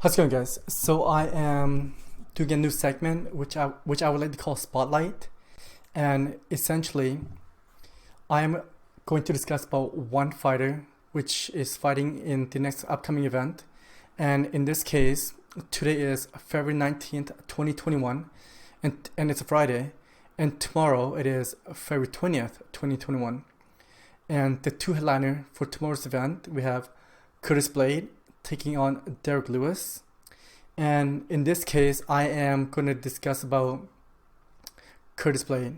How's it going, guys? So I am doing a new segment which I would like to call Spotlight, and essentially I am going to discuss about one fighter which is fighting in the next upcoming event, and in this case today is February 19th, 2021, and it's a Friday, and tomorrow it is February 20th, 2021, and the two headliner for tomorrow's event we have Curtis Blaydes taking on Derrick Lewis. And in this case, I am going to discuss about Curtis Blaydes.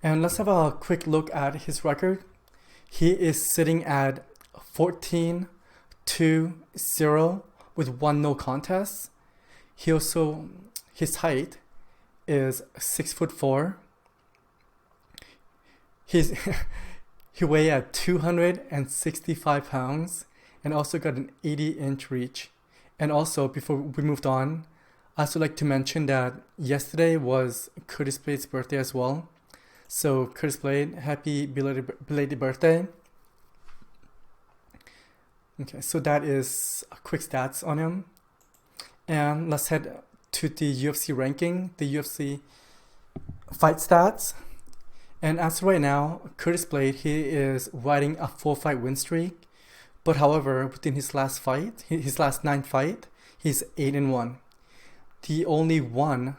And let's have a quick look at his record. He is sitting at 14-2-0 with one no contest. His height is 6'4". He weighs at 265 pounds. And also got an 80-inch reach. And also, before we moved on, I also like to mention that yesterday was Curtis Blaydes' birthday as well. So Curtis Blaydes, happy belated birthday. Okay, so that is a quick stats on him. And let's head to the UFC ranking, the UFC fight stats. And as of right now, Curtis Blaydes, he is riding a 4-fight win streak. But however, within his last 9 fight, he's 8-1. The only one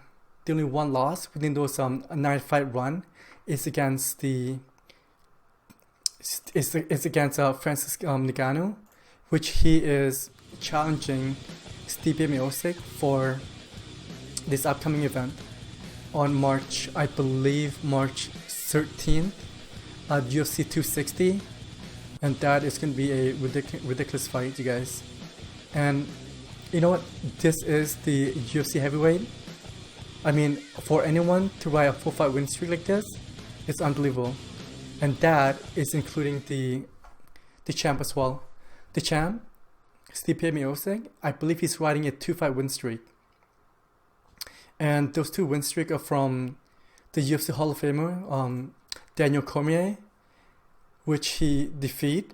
loss within those 9-fight run is against Francis Ngannou, which he is challenging Stipe Miocic for this upcoming event on March 13th at UFC 260. And that is going to be a ridiculous fight, you guys. And you know what? This is the UFC heavyweight. I mean, for anyone to ride a 4-fight win streak like this, it's unbelievable. And that is including the champ as well. The champ, Stipe Miocic, I believe he's riding a 2-fight win streak. And those 2 win streaks are from the UFC Hall of Famer, Daniel Cormier, which he defeated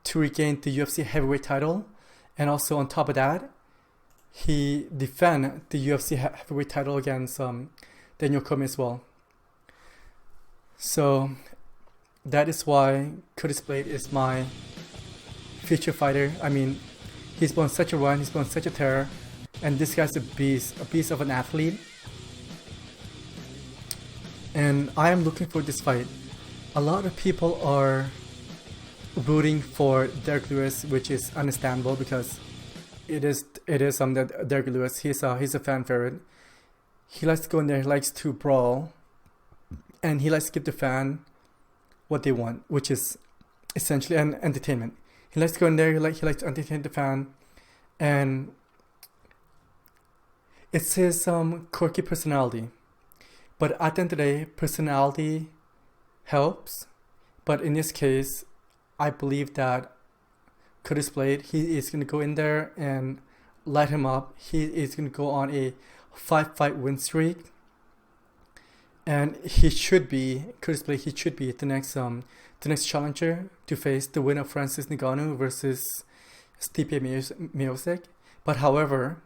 to regain the UFC heavyweight title. And also on top of that, he defended the UFC heavyweight title against Daniel Cormier as well. So that is why Curtis Blaydes is my future fighter. I mean, he's been on such a run, he's been on such a tear, and this guy's a beast of an athlete. And I am looking for this fight. A lot of people are rooting for Derrick Lewis, which is understandable because it is that Derrick Lewis, he's a fan favorite. He likes to go in there, he likes to brawl, and he likes to give the fan what they want, which is essentially an entertainment. He likes to go in there, he likes to entertain the fan, and it's his quirky personality. But at the end of the day, personality helps, but in this case, I believe that Curtis Blaydes, he is going to go in there and light him up. He is going to go on a 5-fight win streak, and Curtis Blaydes, he should be the next challenger to face the winner of Francis Ngannou versus Stipe Miocic. But however,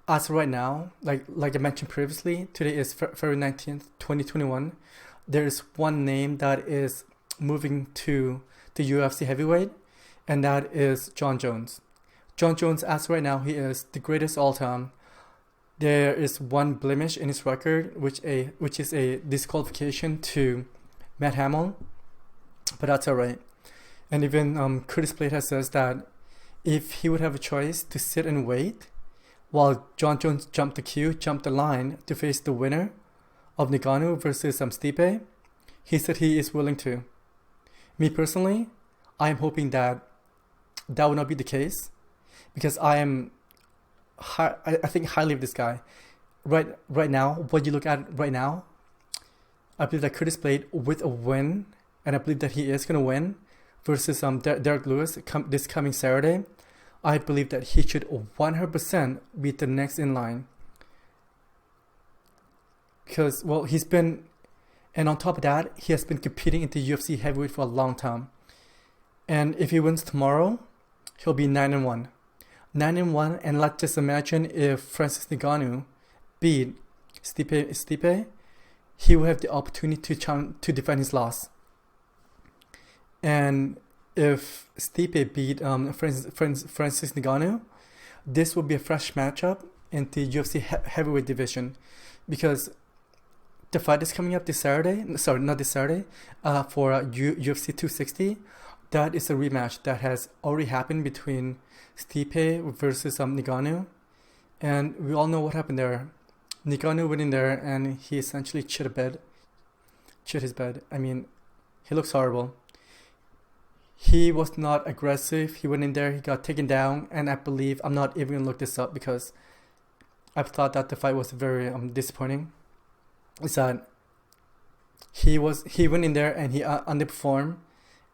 as of right now, like I mentioned previously, today is February 19th, 2021. There is one name that is moving to the UFC heavyweight, and that is Jon Jones. Jon Jones, as of right now, he is the greatest all time. There is one blemish in his record, which is a disqualification to Matt Hamill, but that's alright. And even Curtis Blaydes says that if he would have a choice to sit and wait while Jon Jones jumped the line to face the winner of Ngannou versus Stipe, he said he is willing to. Me personally, I am hoping that would not be the case, because I think highly of this guy. Right now, what you look at right now, I believe that Curtis Blaydes with a win, and I believe that he is going to win versus Derrick Lewis this coming Saturday. I believe that he should 100% be the next in line. Because, well, he's been, and on top of that, he has been competing in the UFC heavyweight for a long time. And if he wins tomorrow, he'll be 9-1. 9-1, and let's just imagine if Francis Ngannou beat Stipe, he will have the opportunity to defend his loss. And if Stipe beat Francis Ngannou, this will be a fresh matchup in the UFC heavyweight division, because the fight is coming up this Saturday. Sorry, not this Saturday. For UFC 260, that is a rematch that has already happened between Stipe versus Ngannou, and we all know what happened there. Ngannou went in there and he essentially shit his bed. I mean, he looks horrible. He was not aggressive. He went in there, he got taken down, and I believe, I'm not even gonna look this up because I thought that the fight was very disappointing. Is that he went in there and he underperformed,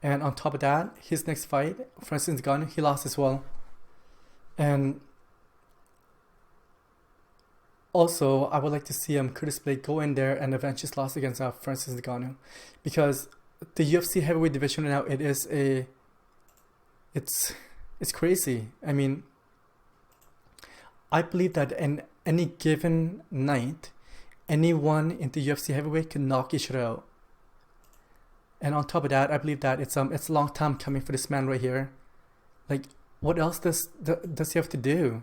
and on top of that, his next fight, Francis Ngannou, he lost as well. And also, I would like to see Curtis Blaydes go in there and avenge his loss against Francis Ngannou, because the UFC heavyweight division right now, it's crazy. I mean, I believe that in any given night, anyone in the UFC heavyweight can knock each other out. And on top of that, I believe that it's a long time coming for this man right here. Like, what else does he have to do?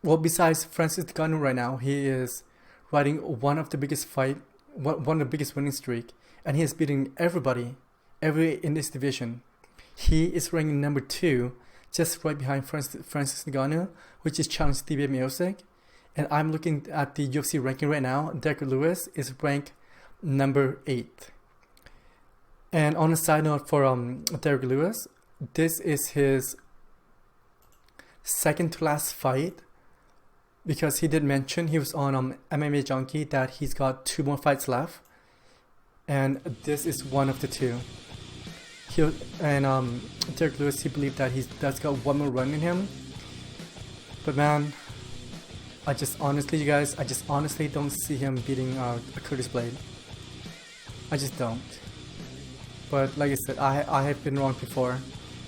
Besides Francis Ngannou right now, he is riding one of the biggest winning streak, and he is beating everybody in this division. He is ranking number 2, just right behind Francis Ngannou, which is challenged Stipe Miocic. And I'm looking at the UFC ranking right now. Derrick Lewis is ranked number 8. And on a side note for Derrick Lewis, this is his second to last fight, because he did mention, he was on MMA Junkie, that he's got 2 more fights left, and this is one of the 2. Derrick Lewis, he believed that that's got 1 more run in him. But man, I just honestly don't see him beating Curtis Blaydes. I just don't. But like I said, I have been wrong before.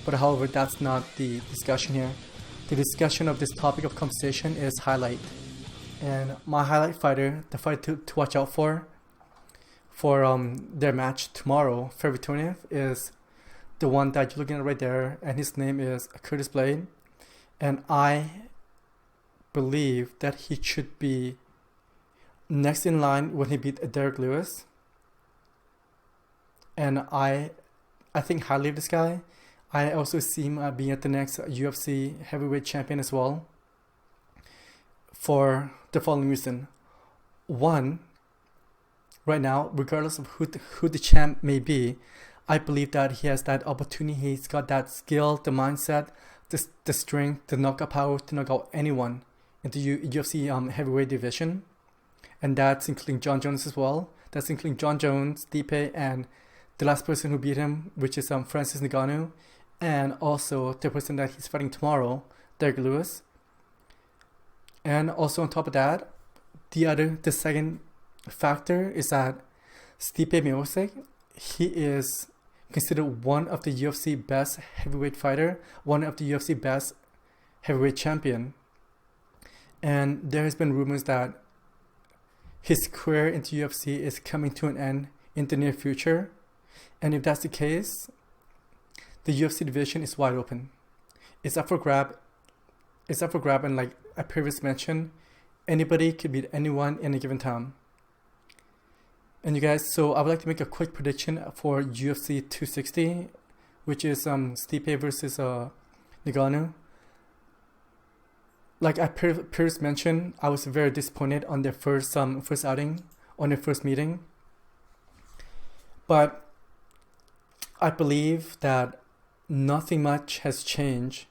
But however, that's not the discussion here. The discussion of this topic of conversation is highlight. And my highlight fighter, the fight to watch out for their match tomorrow, February 20th, is the one that you're looking at right there. And his name is Curtis Blaydes. And I believe that he should be next in line when he beat Derrick Lewis. And I think highly of this guy. I also see him being at the next UFC heavyweight champion as well, for the following reason. One, right now, regardless of who the champ may be, I believe that he has that opportunity. He's got that skill, the mindset, the strength, the knockout power to knock out anyone in the UFC heavyweight division. And that's including John Jones as well. That's including John Jones, Stipe, and the last person who beat him, which is Francis Ngannou, and also the person that he's fighting tomorrow, Derrick Lewis. And also on top of that, the second factor is that Stipe Miocic, he is considered one of the UFC best heavyweight fighter, one of the UFC best heavyweight champion. And there has been rumors that his career into UFC is coming to an end in the near future. And if that's the case, the UFC division is wide open. It's up for grab. And like I previously mentioned, anybody could beat anyone in a given time. And you guys, so I would like to make a quick prediction for UFC 260, which is Stipe versus Ngannou. Like I previously mentioned, I was very disappointed on their first outing, on their first meeting. But I believe that nothing much has changed.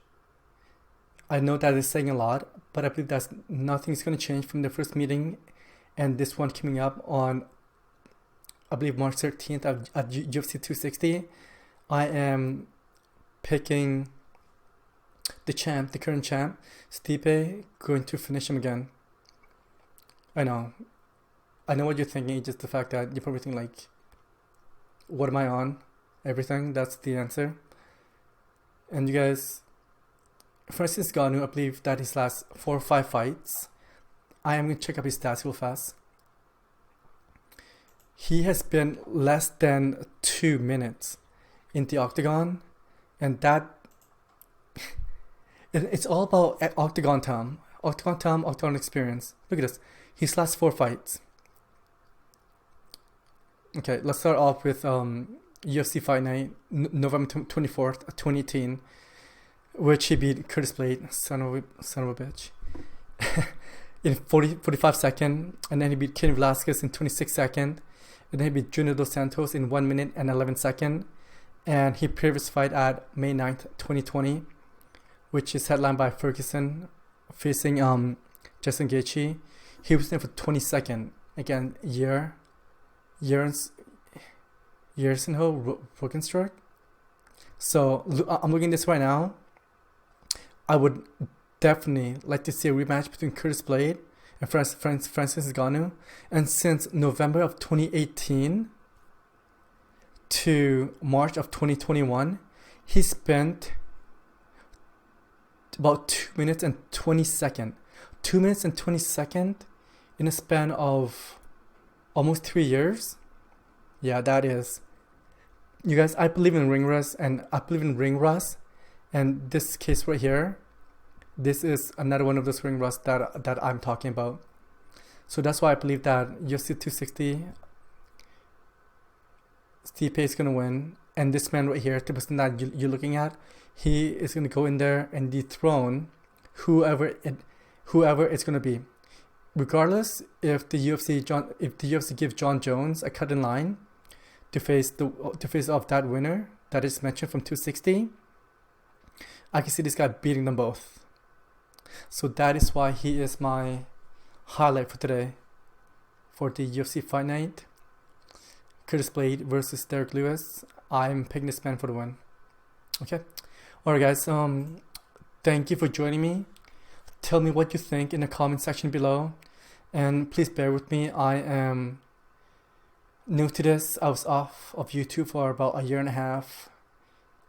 I know that is saying a lot, but I believe that nothing's going to change from the first meeting and this one coming up on, I believe, March 13th at UFC 260. I am picking the current champ, Stipe, going to finish him again. I know what you're thinking, just the fact that you're probably thinking like, what am I on? Everything, that's the answer. And you guys, Francis Ngannou, I believe that his last 4 or 5 fights, I am going to check up his stats real fast. He has been less than 2 minutes in the octagon, and that it's all about octagon time, octagon experience. Look at this. His last 4 fights. Okay, let's start off with UFC Fight Night, November 24th, 2018, which he beat Curtis Blaydes, son of a bitch, in 45 seconds, and then he beat Cain Velasquez in 26 seconds, and then he beat Junior Dos Santos in 1 minute and 11 seconds, and he previous fight at May 9th, 2020, which is headlined by Ferguson facing Justin Gaethje. He was there for 20 seconds. Again, years in a row, broken stroke. So I'm looking at this right now. I would definitely like to see a rematch between Curtis Blaydes and Francis Ngannou. And since November of 2018 to March of 2021, he spent about 2 minutes and 20 seconds. 2 minutes and 20 seconds in a span of almost 3 years. Yeah, that is. You guys, I believe in ring rust, and and this case right here, this is another one of those ring rust that I'm talking about. So that's why I believe that UFC 260, Stipe is gonna win, and this man right here, the person that you're looking at, he is gonna go in there and dethrone whoever it's gonna be, regardless if the UFC gives John Jones a cut in line to face off that winner that is mentioned from 260. I can see this guy beating them both. So that is why he is my highlight for today for the UFC Fight Night. Curtis Blaydes versus Derrick Lewis. I'm picking this man for the win. Okay. Alright guys, thank you for joining me. Tell me what you think in the comment section below. And please bear with me. I am new to this. I was off of YouTube for about 1.5 years.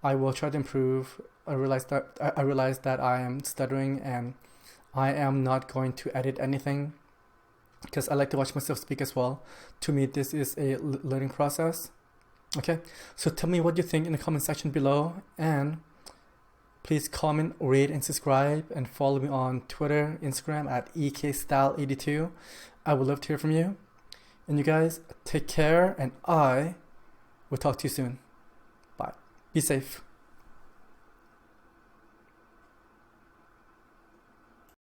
I will try to improve. I realized that I am stuttering, and I am not going to edit anything because I like to watch myself speak as well. To me, this is a learning process. Okay, so tell me what you think in the comment section below, and please comment, rate, and subscribe, and follow me on Twitter, Instagram at ekstyle82. I would love to hear from you. And you guys, take care, and I will talk to you soon. Bye. Be safe.